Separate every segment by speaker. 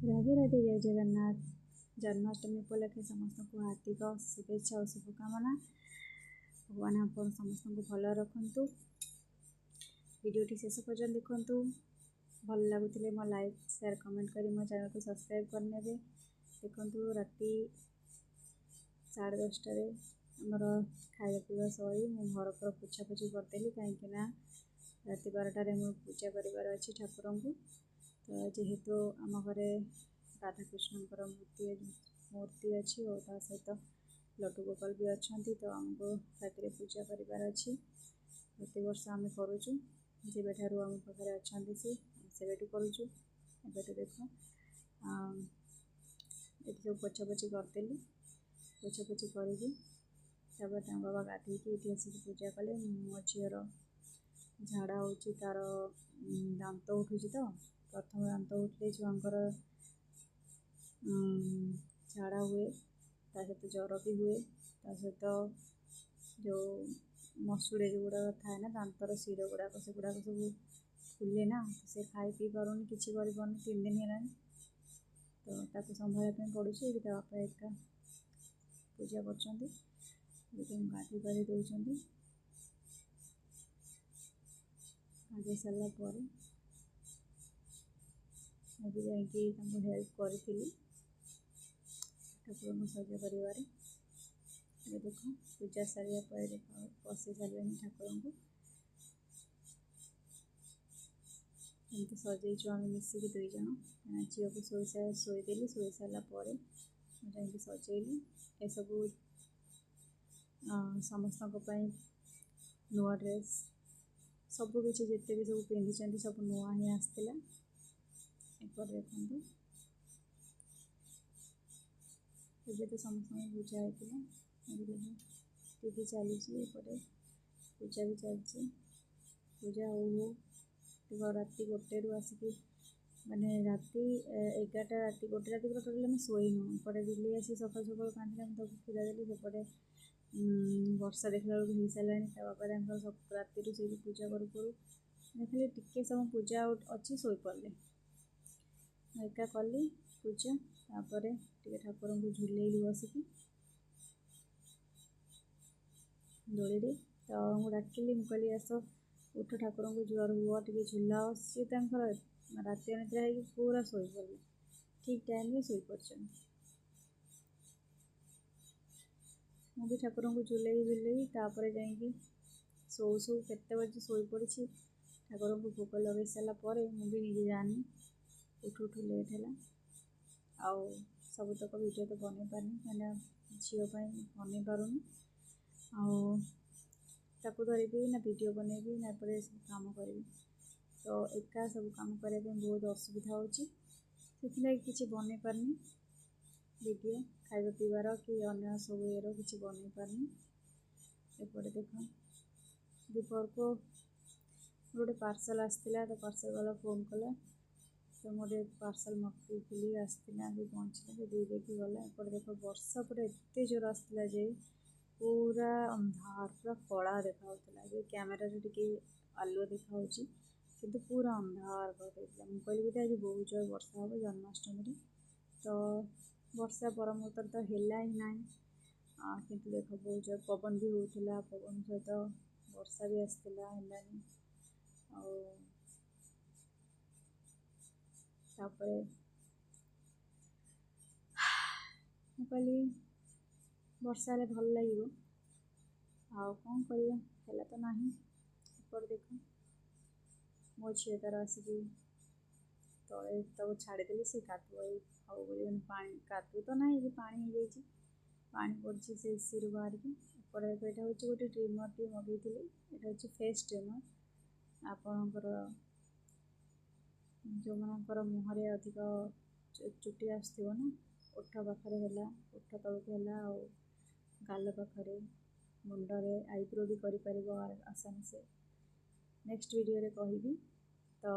Speaker 1: राधे राधे जय जगन्नाथ। जन्माष्टमी उपलक्षे समस्त को हार्दिक शुभेच्छा और शुभकामना। भगवान आप समस्त को भल रखु। वीडियोटी शेष पर्यटन देखु। भल लगुले मो लाइक शेयर कमेंट कर मो चैनल को सब्सक्राइब करने। देखु राति 10:30 आमर खाया पीवा सरी मो घर पर पोछापोछि करदेली कहीं राति 12टार पूजा करार अच्छी ठाकुर को। तो जेहेतु आम घरे राधाकृष्ण मूर्ति अच्छी और ता सहित लड्डू गोपाल भी अच्छा तो आमको राति पूजा करार अच्छी। प्रति वर्ष आम करुचु जेबे ठारू आम पाखे अच्छा सी सेबेठू करुचु। एबेठू देख ये सब पोछापोछि करदेली। पोछापोछि कर बाबा गाधे ये आसिक पूजा कले। मो झीर झाड़ा हो तार दांत उठू तो प्रथम दांत उठले छुआंकर झाड़ा हुए ता सहित ज्वर भी हुए ता सहित जो मसूड़े जो गुड़ाक थाए ना दांतर शिर गुड़ाक से गुड़ाक सब फुले ना से खाई पी पारुनि किसी कर 3 दिन है तो ताको संभालने पड़ू। बापा एका पूजा कर गाधी पाधि दौरान गाधे सारापर मुझे जाकि हेल्प करी ठाकुर सजा कर। देख पूजा सारे देख बसई सारे ठाकुर को एमती सजईचु आम मिसिक 2 जन झील को शोदेली शोई सारापर मुझे सजेली ये सब समस्त नुआ ड्रेस सबकि जिते भी सब पिंधि सब नुआ ही आसला। एपर देखु ये तो समस्त पूजा होता टीवी चली पूजा भी चलती। पूजा हो राति 1 आसिक माने राति 11टा राति 1 राति पूरा टोटल आम शोनु एपटे बिल्ली आसी सकाल सकाल कांदिला मुझे क्षीर देली सेपटे वर्षा देखला बेलू हो सारा बाबा सब राति से पूजा करू करू खाली टिके समय पूजा अच्छी शोई पड़े एका कली पूजा तापर टे ठाकुर को झुलेली बसिक दोली तो मुझे डाकिली मुझे आस उठ ठाकुर को जुआर हुआ टे झुलाओ सी राति अनिद्रा हो पूरा शोई पड़े ठीक टाइम में शोई पड़। मुझे ठाकुर को झुले तापर जा शो शो केते बजे शोई पड़ी ठाकुर को भोग लगे सारापर मुझे निजे जानी उठू उठू लेट है आउ सबुतक वीडियो तो बन पारनी मैंने झीपाई बन पारूनी आकु धरबी ना वीडियो बनैबी ना एपटे सब काम करी तो एका सब काम करने बहुत असुविधा होची किसी बन पारनी वीडियो खाଇବା पीबार कि अन्य सब ये किसी बन पारनी। एपटे देख दीपर को गोटे पार्सल आसला तो पार्सल वाला फोन कला तो मोटे पार्सल मगेली आसला भी पहुँचला दे देखी गला। एपटे देख वर्षा पूरा एत जोर आसला जे पूरा अंधार पूरा कला देखा कैमेरा टे आलुआ देखा किंतु पूरा अंधार कर देता। मुझे कहली बोधे आज बहुत जोर वर्षा हम जन्माष्टमी तो वर्षा पर मुहूर्त तो है ही ना किंतु देख बहुत जोर पवन भी होता पवन सहित वर्षा भी आसला कहली वर्षा भल लगे आउ कौन करवा तो ना। एपट देख मो झी तार आसिक तले तक छाड़देली से कादुआ हाउ बोली पानी कादु तो ना पानी हो जाए पानी पड़ी से एसी बाहर की। एपट देख यहाँ हूँ गोटे ट्रिमर टी मगेली यहाँ हूँ फेस ट्रिमर आपणकर जो मनकर मुहर अधिक चुटी आसो ना ओठ पाखे है ओठ तलक है गाल पाखे मुंडे आईब्रो भी कर आसानी से नेक्स्ट वीडियो कहबी तो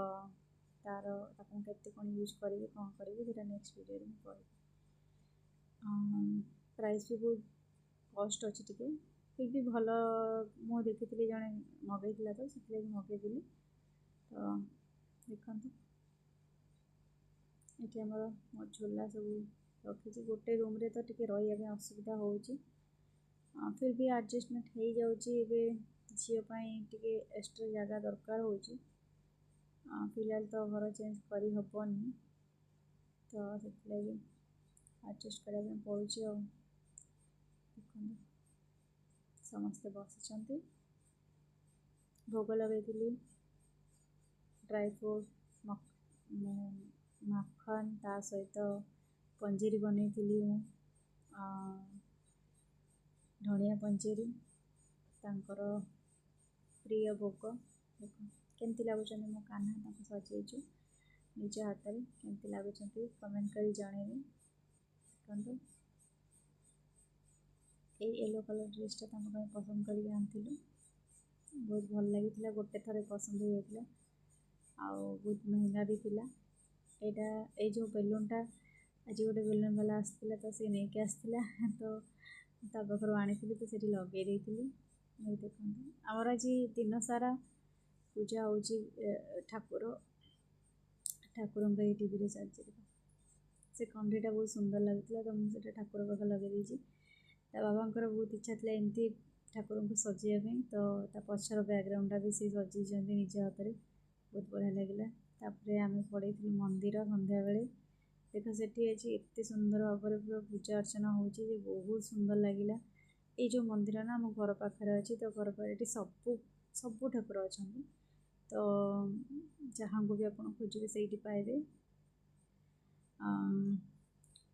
Speaker 1: तार केते कौन यूज करी कौन करी नेक्स्ट वीडियो में कहबी। प्राइस भी बहुत कॉस्ट अच्छी टी फिर भी भल मुझे देखी जड़े मगेला तो से मगेदेली तो देखते ये आमर मो झोला सब रखी गोटे रूम रे तो टिके रही असुविधा हो फिर भी एडजस्टमेंट हो जाऊँगी झीपाई टे एक्स्ट्रा जगह दरकार हो फिलहाल तो घर चेंज कर हेनी तो से एडजस्ट करने पड़ू देखो समस्ते बसी भोग लगे ड्राई फ्रूट माखन ता सहित पंजीरी बनई धनिया पंजीरी तांकर प्रिय भोग देखो केमती लगुच मो कान्हा सजेचु निज हाथ में केमती लगुच कमेंट कर जनइबे देखो ये येलो कलर ड्रेसटा पसंद करके आनी बहुत भल लगी गोटे थर पसंद हो जाता बहुत महंगा भी थिला ये जो बेलूनटा आज गोटे बेलून वाला आसला तो सी नहीं आसला तो पाखर आनी तो से लगे देखो आमर आज दिन सारा पूजा हो ठाकुर ठाकुर टीवी चलती से कंडीटा बहुत सुंदर लगुला तो मुझे ठाकुर पाखे लगे बाबा बहुत इच्छा थी एमती ठाकुर को सजाइवाई तो पछर बैकग्राउंडा भी सी सजाई निज हाथ में बहुत बढ़िया लगे तापर आम पड़े मंदिर संध्या बेले देख से एत सुंदर भाव में पूरा पूजा अर्चना हो बहुत सुंदर लगे ये जो मंदिर ना आम घर पाखे अच्छी तो घर पाखे सब सब ठाकुर अच्छा तो जहाँ को भी आप खोजे से पाइबे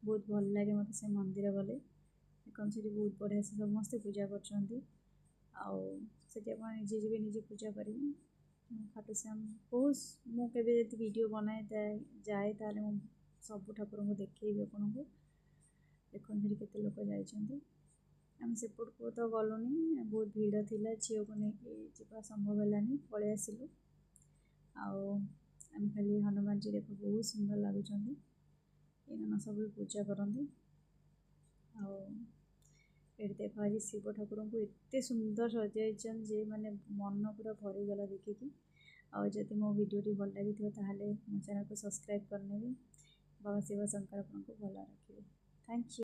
Speaker 1: बहुत भल लगे मत से मंदिर गले देखो से बहुत बढ़िया से समस्ते पूजा कर निजे जी निजे पूजा करेंगे खाटू श्याम बहुत मुझे वीडियो बनाए जाए तो सब ठाकुर को देखेबी आपन को देखो केते लोक जाइछन्ति आम सेपट को तो गलुनी बहुत भीड़ थिला झील को लेकिन जावा संभव है पलि आसिलु आम खाली हनुमान जी देखो बहुत सुंदर लगुच इन सब पूजा करती ये देख आज शिव ठाकुर को एत सुंदर सजाई जे माने मन पूरा भरीगला देखिकी आदि मो भिडी भल लगी मो चैनल को सब्सक्राइब करने बाबा शिव शंकर आपको भल रखिए। Thank you.